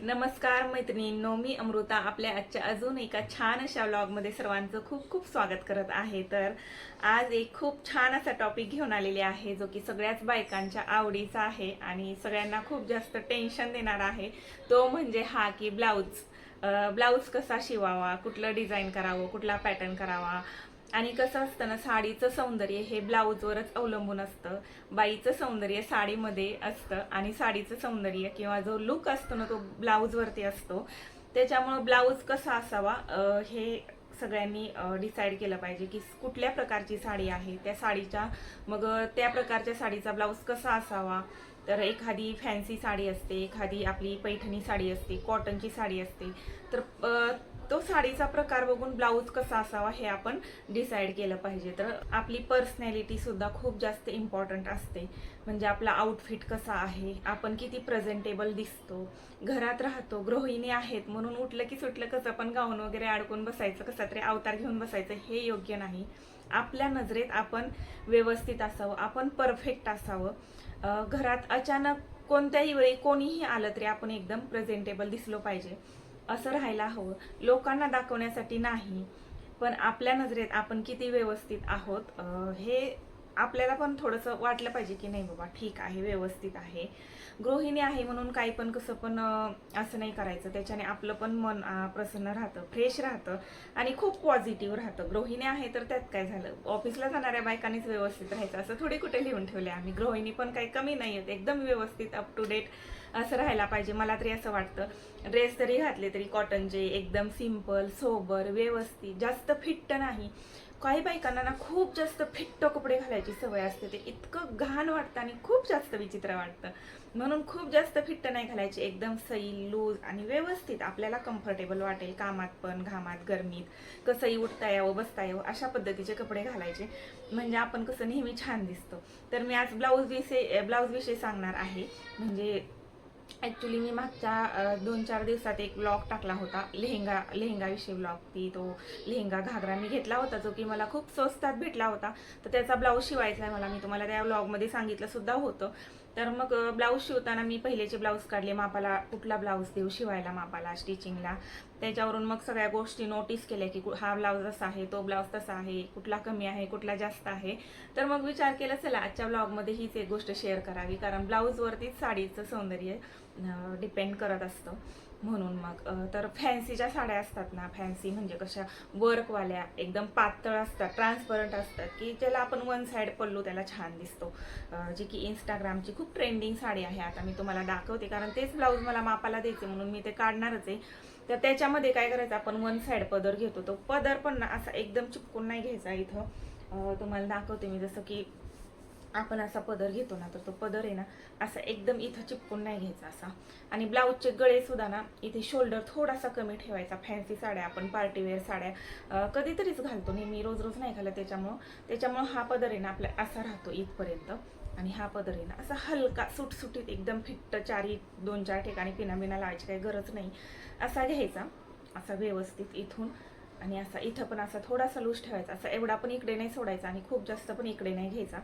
नमस्कार मैत्रिणींनो, मी अमृता आपल्या आजच्या अजून एका छान अशा व्लॉगमध्ये सर्वांचं खूप खूप स्वागत करत आहे. तर आज एक खूप छान असा टॉपिक घेऊन आलेले आहे जो की सगळ्याच बायकांच्या आवडीचा आहे आणि सगळ्यांना खूप जास्त टेन्शन देणार आहे. तो म्हणजे हा की ब्लाऊज कसा शिवावा, कुठलं डिझाईन करावं, कुठला पॅटर्न करावा. आणि कसं असतं ना, साडीचं सौंदर्य हे ब्लाऊजवरच अवलंबून असतं. बाईचं सौंदर्य साडीमध्ये असतं आणि साडीचं सौंदर्य किंवा जो लुक असतो ना तो ब्लाऊजवरती असतो. त्याच्यामुळं ब्लाऊज कसा असावा हे सगळ्यांनी डिसाईड केलं पाहिजे की कुठल्या प्रकारची साडी आहे त्या साडीच्या, मग त्या प्रकारच्या साडीचा ब्लाऊज कसा असावा. तर एखादी फॅन्सी साडी असते, एखादी आपली पैठणी साडी असते, कॉटनची साडी असते. तर तो साडीचा प्रकार बघून ब्लाऊज कसा असावा हे आपण डिसाईड केलं पाहिजे. तर आपली पर्सनॅलिटी सुद्धा खूप जास्त इम्पॉर्टंट असते. म्हणजे आपला आउटफिट कसा आहे, आपण किती प्रेझेंटेबल दिसतो, घरात राहतो, गृहिणी आहेत म्हणून उठलं की सुटलं कसं पण गाऊन वगैरे अडकून बसायचं, कसा तरी अवतार घेऊन बसायचं, हे योग्य नाही. आपल्या नजरेत आपण व्यवस्थित असावं, आपण परफेक्ट असावं. घरात अचानक कोणत्याही वेळी कोणीही आलं तरी आपण एकदम प्रेझेंटेबल दिसलो पाहिजे, असं राहायला हवं. लोकांना दाखवण्यासाठी नाही, पण आपल्या नजरेत आपण किती व्यवस्थित आहोत हे आपल्याला पण थोडंसं वाटलं पाहिजे की नाही बाबा ठीक आहे, व्यवस्थित आहे. गृहिणी आहे म्हणून काही पण कसं पण असं नाही करायचं. त्याच्याने आपलं पण मन प्रसन्न राहतं, फ्रेश राहतं आणि खूप पॉझिटिव्ह राहतं. गृहिणी आहे तर त्यात काय झालं, ऑफिसला जाणाऱ्या बायकांनीच व्यवस्थित राहायचं असं थोडी कुठे लिहून ठेवले आम्ही. गृहिणी पण काही कमी नाही आहेत, एकदम व्यवस्थित अप टू डेट असं राहायला पाहिजे. मला तरी असं वाटतं. ड्रेस तरी घातले तरी कॉटनचे, एकदम सिम्पल, सोबर, व्यवस्थित, जास्त फिट्ट नाही. काही बायकांना ना खूप जास्त फिट्ट कपडे घालायची सवय असते, ते इतकं घाण वाटतं आणि खूप जास्त विचित्र वाटतं. म्हणून खूप जास्त फिट्ट नाही घालायचे, एकदम सैल, लूज आणि व्यवस्थित आपल्याला कम्फर्टेबल वाटेल कामात पण, घामात, गरमीत कसंही उठता यावं, बसता यावं अशा पद्धतीचे कपडे घालायचे. म्हणजे आपण कसं नेहमी छान दिसतो. तर मी आज ब्लाऊज विषयी सांगणार आहे. म्हणजे ॲक्च्युली मी मागच्या 2-4 दिवसात एक ब्लॉग टाकला होता, लेहेंगाविषयी ब्लॉग. तो लेहेंगा घागरा मी घेतला होता जो की मला खूप स्वस्तात भेटला होता. तर त्याचा ब्लाऊज शिवायचा आहे मला, मी तुम्हाला त्या ब्लॉगमध्ये सांगितलं सुद्धा होतं. तर मग ब्लाऊज शिवताना मी पहिलेचे ब्लाऊज काढले मापाला, कुठला ब्लाऊज देऊ शिवायला मापाला, स्टिचिंगला. त्याच्यावरून मग सगळ्या गोष्टी नोटीस केल्या की हा ब्लाऊज असा आहे, तो ब्लाऊज तसा आहे, कुठला कमी आहे, कुठला जास्त आहे. तर मग विचार केला चला आजच्या ब्लॉगमध्ये हीच एक गोष्ट शेअर करावी, कारण ब्लाऊजवरतीच साडीचं सौंदर्य डिपेंड करत असतं. म्हणून मग तर फॅन्सीच्या साड्या असतात ना, फॅन्सी म्हणजे कशा वर्कवाल्या एकदम पातळ असतात, ट्रान्सपरंट असतात, की ज्याला आपण वन साईड पल्लू त्याला छान दिसतो. जी की इंस्टाग्रामची खूप ट्रेंडिंग साडी आहे. आता मी तुम्हाला दाखवते, कारण तेच ब्लाऊज मला मापाला द्यायचे म्हणून मी ते काढणारच आहे. तर त्याच्यामध्ये काय करायचं, आपण वन साईड पदर घेतो. तो पदर पण ना असा एकदम चिपकून नाही घ्यायचा. इथं तुम्हाला दाखवते मी, जसं की आपण असा पदर घेतो ना, तर तो पदर आहे ना असा एकदम इथं चिपकून नाही घ्यायचा असा. आणि ब्लाऊजचे गळे सुद्धा ना इथे शोल्डर थोडासा कमी ठेवायचा. फॅन्सी साड्या आपण पार्टीवेअर साड्या कधीतरीच घालतो, नेहमी रोज रोज नाही घालत. त्याच्यामुळं हा पदर आहे ना आपला असा राहतो इथपर्यंत. आणि हा पदर आहे ना असा हलका सुटसुटीत एकदम फिट्ट, 2-4 ठिकाणी पिना लावायची काही गरज नाही, असा घ्यायचा. असा व्यवस्थित इथून आणि असा इथं पण असा थोडासा लूज ठेवायचा. असा एवढा पण इकडे नाही सोडायचा आणि खूप जास्त पण इकडे नाही घ्यायचा.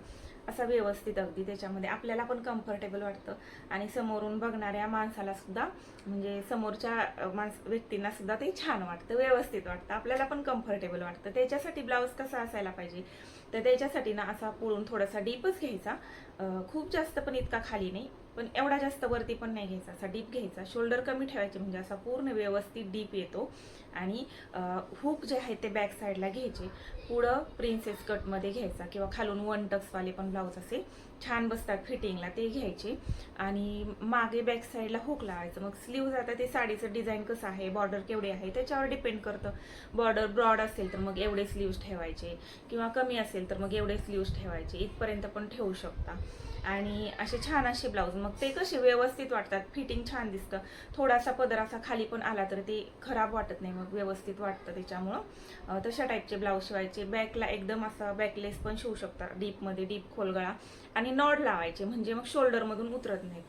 असा व्यवस्थित अगदी त्याच्यामध्ये आपल्याला पण कम्फर्टेबल वाटतं आणि समोरून बघणाऱ्या माणसाला सुद्धा, म्हणजे समोरच्या व्यक्तींना सुद्धा ते छान वाटतं, व्यवस्थित वाटतं, आपल्याला पण कम्फर्टेबल वाटतं. त्याच्यासाठी ब्लाऊज कसा असायला पाहिजे, तर त्याच्यासाठी ना असा पुळून थोडासा डीपच घ्यायचा. खूप जास्त पण इतका खाली नाही, पण एवढा जास्त वरती पण नाही घ्यायचा, असा डीप घ्यायचा. शोल्डर कमी ठेवायचे म्हणजे असा पूर्ण व्यवस्थित डीप येतो. आणि हुक जे आहेत ते बॅक साईडला घ्यायचे. पुढं प्रिन्सेस कटमध्ये घ्यायचा किंवा खालून वन टक्सवाले पण ब्लाऊज असे छान बसतात फिटिंगला, ते घ्यायचे. आणि मागे बॅक साईडला हुक लावायचं. मग स्लीव्ज आता ते साडीचं डिझाईन कसं आहे, बॉर्डर केवढी आहे त्याच्यावर डिपेंड करतं. बॉर्डर ब्रॉड असेल तर मग एवढे स्लीव्ज ठेवायचे, किंवा कमी असेल तर मग एवढे स्लीव्ज ठेवायचे, इथपर्यंत पण ठेवू शकता. आणि असे छान असे ब्लाऊज मग ते कसे व्यवस्थित वाटतात, फिटिंग छान दिसतं. थोडासा पदर असा खाली पण आला तर ते खराब वाटत नाही, मग व्यवस्थित वाटतं. त्याच्यामुळं तशा टाईपचे ब्लाऊज शिवायचे. बॅकला एकदम असा बॅकलेस पण शिवू शकता, डीपमध्ये डीप खोल गळा आणि नॉड लावायचे, म्हणजे मग शोल्डरमधून उतरत नाहीत.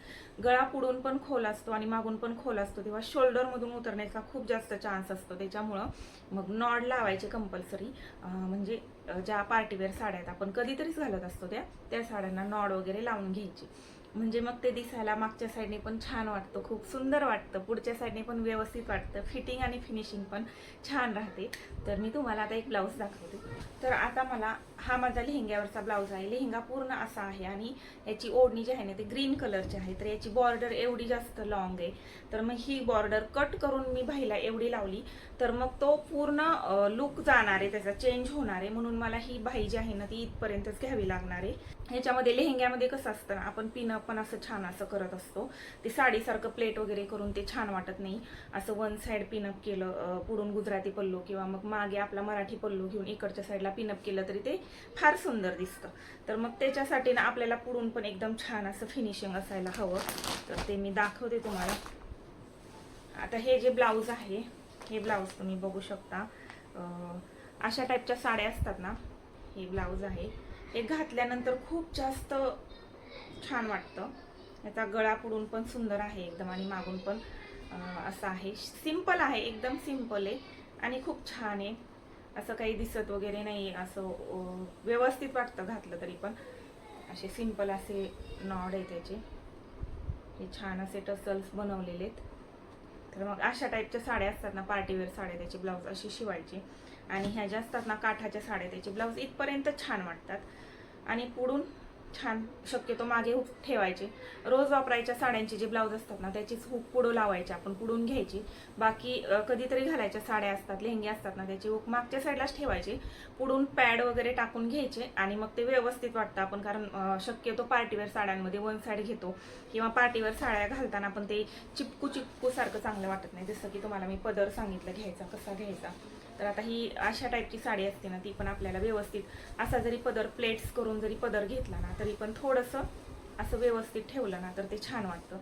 गळा पुढून पण खोल असतो आणि मागून पण खोल असतो, तेव्हा शोल्डरमधून उतरण्याचा खूप जास्त चान्स असतो. त्याच्यामुळं मग नॉड लावायचे कंपल्सरी. म्हणजे ज्या पार्टीवेअर साड्या आहेत आपण कधीतरीच घालत असतो त्या साड्यांना नॉड वगैरे लावून घ्यायची. म्हणजे मग ते दिसायला मागच्या साईडने पण छान वाटतं, खूप सुंदर वाटतं, पुढच्या साईडने पण व्यवस्थित वाटतं, फिटिंग आणि फिनिशिंग पण छान राहते. तर मी तुम्हाला आता एक ब्लाऊज दाखवते. तर आता मला हा माझा लेहंग्यावरचा ब्लाऊज आहे. लेहंगा पूर्ण असा आहे आणि याची ओढणी जी आहे ना ती ग्रीन कलरची आहे. तर याची बॉर्डर एवढी जास्त लॉंग आहे. तर मग ही बॉर्डर कट करून मी बाईला एवढी लावली तर मग तो पूर्ण लुक जाणार आहे, त्याचा चेंज होणार आहे. म्हणून मला ही बाई जी आहे ना ती इथपर्यंतच घ्यावी लागणार आहे. ह्याच्यामध्ये लेहंग्यामध्ये कसं असतं ना, आपण पिनअप पण असं छान असं करत असतो. ते साडीसारखं प्लेट वगैरे करून ते छान वाटत नाही. असं वन साईड पिनअप केलं, पुढून गुजराती पल्लू किंवा मग मागे आपला मराठी पल्लू घेऊन इकडच्या साईडला पिनअप केलं तरी ते फार सुंदर दिसतं. तर मग त्याच्यासाठी ना आपल्याला पुढून पण एकदम छान असं फिनिशिंग असायला हवं. तर ते मी दाखवते तुम्हाला. आता हे जे ब्लाऊज आहे, हे ब्लाऊज तुम्ही बघू शकता. अशा टाईपच्या साड्या असतात ना, हे ब्लाऊज आहे. हे घातल्यानंतर खूप जास्त छान वाटतं. याचा गळा पुढून पण सुंदर आहे एकदम आणि मागून पण असं आहे. सिंपल आहे, एकदम सिंपल आहे आणि खूप छान आहे. असं काही दिसत वगैरे नाही, असं व्यवस्थित वाटतं घातलं तरी पण. असे सिंपल असे नॉड आहे त्याचे. हे छान असे टसल्स बनवलेले आहेत. तर मग अशा टाईपच्या साड्या असतात ना, पार्टीवेअर साड्या, त्याचे ब्लाऊज अशी शिवायची. आणि ह्या ज्या असतात ना काठाच्या साड्या, त्याचे ब्लाऊज इथपर्यंत छान वाटतात. आणि पुढून छान शक्यतो मागे हुक ठेवायचे. रोज वापरायच्या साड्यांचे जे ब्लाऊज असतात ना त्याचीच हुक पुढं लावायची, आपण पुढून घ्यायची. बाकी कधीतरी घालायच्या साड्या असतात, लेहंगे असतात ना, त्याची हुक मागच्या साईडलाच ठेवायची. पुढून पॅड वगैरे टाकून घ्यायचे आणि मग ते व्यवस्थित वाटतं. आपण कारण शक्यतो पार्टीवेअर साड्यांमध्ये वन साईड घेतो किंवा पार्टीवेअर साड्या घालताना पण ते चिपकू चिपकू सारखं चांगलं वाटत नाही. जसं की तुम्हाला मी पदर सांगितलं घ्यायचा कसा घ्यायचा. तर आता ही अशा टाईपची साडी असते ना, ती पण आपल्याला व्यवस्थित असा जरी पदर प्लेट्स करून जरी पदर घेतला ना तरी पण थोडंसं असं व्यवस्थित ठेवलं ना तर ते छान वाटतं.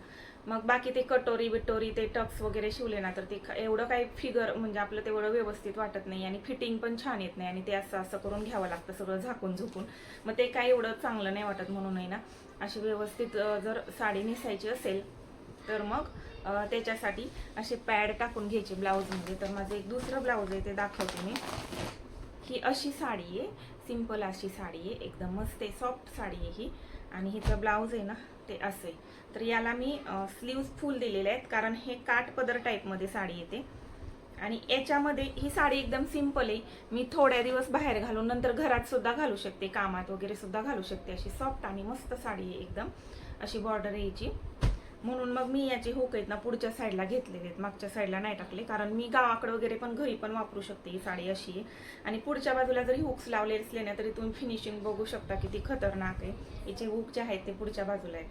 मग बाकी ते कटोरी बिटोरी ते टक्स वगैरे शिवले ना तर ते एवढं काही फिगर म्हणजे आपलं तेवढं व्यवस्थित वाटत नाही आणि फिटिंग पण छान येत नाही आणि ते असं असं करून घ्यावं लागतं सगळं झाकून झुकून. मग ते काही एवढं चांगलं नाही वाटत. म्हणूनही ना अशी व्यवस्थित जर साडी नेसायची असेल तर मग त्याच्यासाठी असे पॅड टाकून घ्यायचे ब्लाऊजमध्ये. तर माझं एक दुसरं ब्लाऊज आहे ते दाखवते मी. ही अशी साडी आहे, सिंपल अशी साडी आहे, एकदम मस्त आहे, सॉफ्ट साडी आहे ही. आणि हिचं ब्लाऊज आहे ना ते असे. तर याला मी स्लीव्स फुल दिलेले आहेत कारण हे काठ पदर टाईपमध्ये साडी येते. आणि याच्यामध्ये ही साडी एकदम सिंपल आहे. मी थोड्या दिवस बाहेर घालून नंतर घरात सुद्धा घालू शकते, कामात वगैरे सुद्धा घालू शकते. अशी सॉफ्ट आणि मस्त साडी आहे एकदम. अशी बॉर्डर यायची. म्हणून मग मी याचे हुक आहेत ना पुढच्या साईडला घेतलेले आहेत, मागच्या साईडला नाही टाकले. कारण मी गावाकडे वगैरे पण घरी पण वापरू शकते ही साडी अशी आहे. आणि पुढच्या बाजूला जरी हुक्स लावले असले ना तरी तुम्ही फिनिशिंग बघू शकता किती खतरनाक आहे. याचे हुक जे आहेत ते पुढच्या बाजूला आहेत.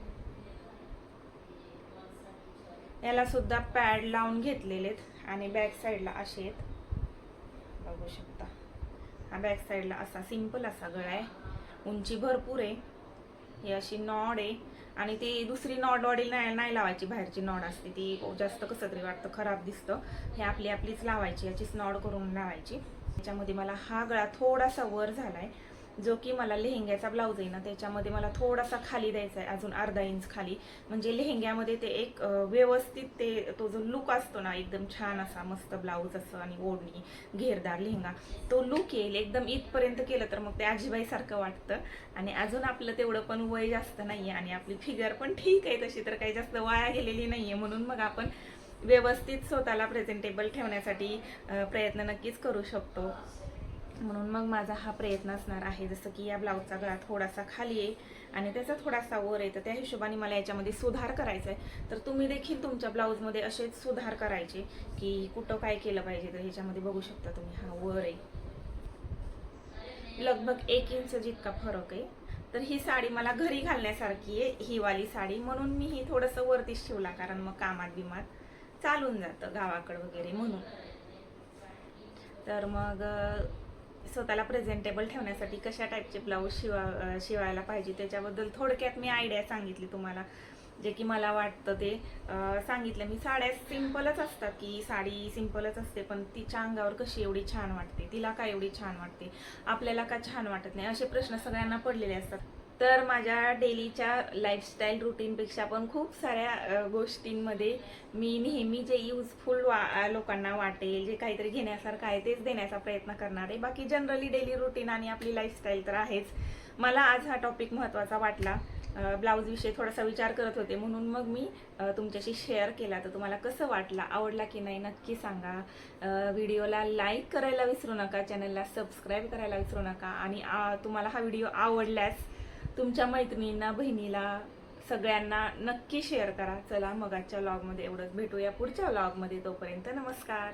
याला सुद्धा पॅड लावून घेतलेले आहेत आणि बॅक साईडला असे आहेत, बघू शकता. हा बॅक साईडला असा सिंपल असा गळा आहे, उंची भरपूर आहे. ही अशी नॉड आहे आणि ती दुसरी नॉड वडील नाही लावायची, बाहेरची नॉड असते ती जास्त कसं तरी वाटतं, खराब दिसतं. हे आपलीच लावायची, याचीच नॉड करून लावायची. त्याच्यामध्ये मला हा गळा थोडासा वर झालाय, जो की मला लेहंग्याचा ब्लाऊज आहे ना त्याच्यामध्ये मला थोडासा खाली द्यायचा आहे, अजून अर्धा इंच खाली. म्हणजे लेहंग्यामध्ये ते एक व्यवस्थित ते तो जो लुक असतो ना एकदम छान असा मस्त ब्लाऊज असं आणि ओढणी घेरदार लेहंगा, तो लुक येईल. एकदम इथपर्यंत केलं तर मग ते आजीबाईसारखं वाटतं. आणि अजून आपलं तेवढं पण वय जास्त नाहीये आणि आपली फिगर पण ठीक आहे तशी, तर काही जास्त वाया गेलेली नाहीये. म्हणून मग आपण व्यवस्थित स्वतःला प्रेझेंटेबल ठेवण्यासाठी प्रयत्न नक्कीच करू शकतो. म्हणून मग माझा हा प्रयत्न असणार आहे. जसं की या ब्लाऊजचा गळा थोडासा खाली आहे आणि त्याचा थोडासा वर आहे, तर त्या हिशोबाने मला याच्यामध्ये सुधार करायचा आहे. तर तुम्ही देखील तुमच्या ब्लाऊजमध्ये असेच सुधार करायचे की कुठं काय केलं पाहिजे. तर ह्याच्यामध्ये बघू शकता तुम्ही, हा वर आहे, लगभग 1 इंच जितका फरक आहे. तर ही साडी मला घरी घालण्यासारखी आहे, ही वाली साडी. म्हणून मी ही थोडंसं वरतीच ठेवला, कारण मग कामात बिमात चालून जातं गावाकडं वगैरे म्हणून. तर मग स्वतःला प्रेझेंटेबल ठेवण्यासाठी कशा टाईपचे ब्लाऊज शिवायला पाहिजे त्याच्याबद्दल थोडक्यात मी आयडिया सांगितली तुम्हाला, जे की मला वाटतं ते सांगितलं मी. साड्या सिंपलच असतात, की साडी सिंपलच असते पण तिच्या अंगावर कशी एवढी छान वाटते, तिला का एवढी छान वाटते, आपल्याला का छान वाटत नाही, असे प्रश्न सगळ्यांना पडलेले असतात. तर माझ्या डेलीच्या लाईफस्टाईल रुटीनपेक्षा पण खूप साऱ्या गोष्टींमध्ये मी नेहमी जे युजफुल लोकांना वाटेल, जे काहीतरी घेण्यासारखं आहे तेच देण्याचा प्रयत्न करणार आहे. बाकी जनरली डेली रुटीन आणि आपली लाईफस्टाईल तर आहेच. मला आज हा टॉपिक महत्त्वाचा वाटला ब्लाऊजविषयी थोडासा विचार करत होते, म्हणून मग मी तुमच्याशी शेअर केला. तर तुम्हाला कसं वाटला, आवडला की नाही नक्की सांगा. व्हिडिओला लाईक करायला विसरू नका, चॅनलला सबस्क्राईब करायला विसरू नका. आणि तुम्हाला हा व्हिडिओ आवडल्यास तुमच्या मैत्रिणींना, बहिणीला, सगळ्यांना नक्की शेअर करा. चला मग आजच्या व्लॉगमध्ये एवढंच. भेटूया पुढच्या व्लॉगमध्ये. तोपर्यंत नमस्कार.